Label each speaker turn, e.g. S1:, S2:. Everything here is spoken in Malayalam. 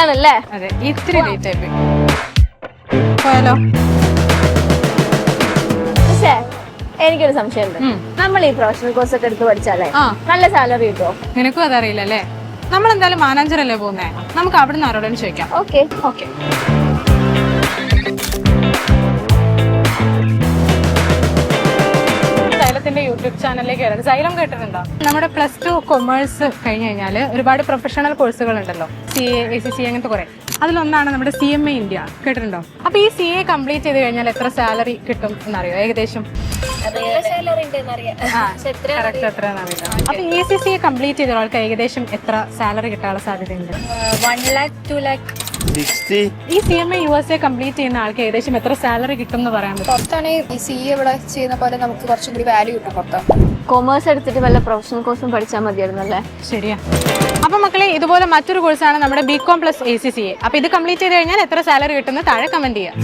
S1: ആണല്ലേ?
S2: അതെ, ഇത്തിരി ലേറ്റ് ആയി പോയാലോ?
S1: പക്ഷേ എനിക്കൊരു സംശയമുണ്ട്. നമ്മൾ ഈ പ്രൊഫഷണൽ കോഴ്സ് ഒക്കെ എടുത്ത് പഠിച്ചാലേ നല്ല സാലറി കിട്ടുമോ?
S2: നിനക്കും അതറിയില്ല അല്ലേ? നമ്മൾ എന്തായാലും മാനാഞ്ചറല്ലേ പോകുന്നേ, നമുക്ക് അവിടെ നിന്ന് ആരോടും ചോദിക്കാം.
S1: Okay
S2: okay. സൈലത്തിന്റെ യൂട്യൂബ് ചാനലിലേക്ക് വരാം. സൈലം കേട്ടിട്ടുണ്ടോ? നമ്മുടെ +2 കൊമേഴ്സ് കഴിഞ്ഞ് കഴിഞ്ഞാൽ ഒരുപാട് പ്രൊഫഷണൽ കോഴ്സുകൾ ഉണ്ടല്ലോ, CA, ACC അങ്ങനത്തെ കുറെ. അതിലൊന്നാണ് നമ്മുടെ CMA ഇന്ത്യ. കേട്ടിട്ടുണ്ടോ? അപ്പൊ ഈ CA കംപ്ലീറ്റ് ചെയ്ത് കഴിഞ്ഞാൽ എത്ര സാലറി കിട്ടും എന്നറിയോ ഏകദേശം? അപ്പൊ ACCA കംപ്ലീറ്റ് ചെയ്ത ഒരാൾക്ക് ഏകദേശം എത്ര സാലറി കിട്ടാനുള്ള സാധ്യതയുണ്ട്?
S3: 1 lakh 2 lakh.
S2: ഈ CMA USA കംപ്ലീറ്റ് ചെയ്യുന്ന ആൾക്ക് ഏകദേശം എത്ര സാലറി കിട്ടും എന്ന് പറയാൻ പറ്റും?
S3: പുറത്താണെങ്കിൽ ഈ CA ഇവിടെ ചെയ്യുന്ന പോലെ നമുക്ക് കുറച്ചും കൂടി വാല്യൂ കിട്ടും പുറത്താണ്.
S1: കൊമേഴ്സ് എടുത്തിട്ട് വല്ല പ്രൊഫഷണൽ കോഴ്സും പഠിച്ചാൽ മതിയായിരുന്നല്ലേ?
S2: ശരിയാ. അപ്പൊ മക്കളെ, ഇതുപോലെ മറ്റൊരു കോഴ്സാണ് നമ്മുടെ BCom + ACCA. അപ്പൊ ഇത് കംപ്ലീറ്റ് ചെയ്ത് കഴിഞ്ഞാൽ എത്ര സാലറി കിട്ടുന്ന താഴെ കമന്റ് ചെയ്യാം.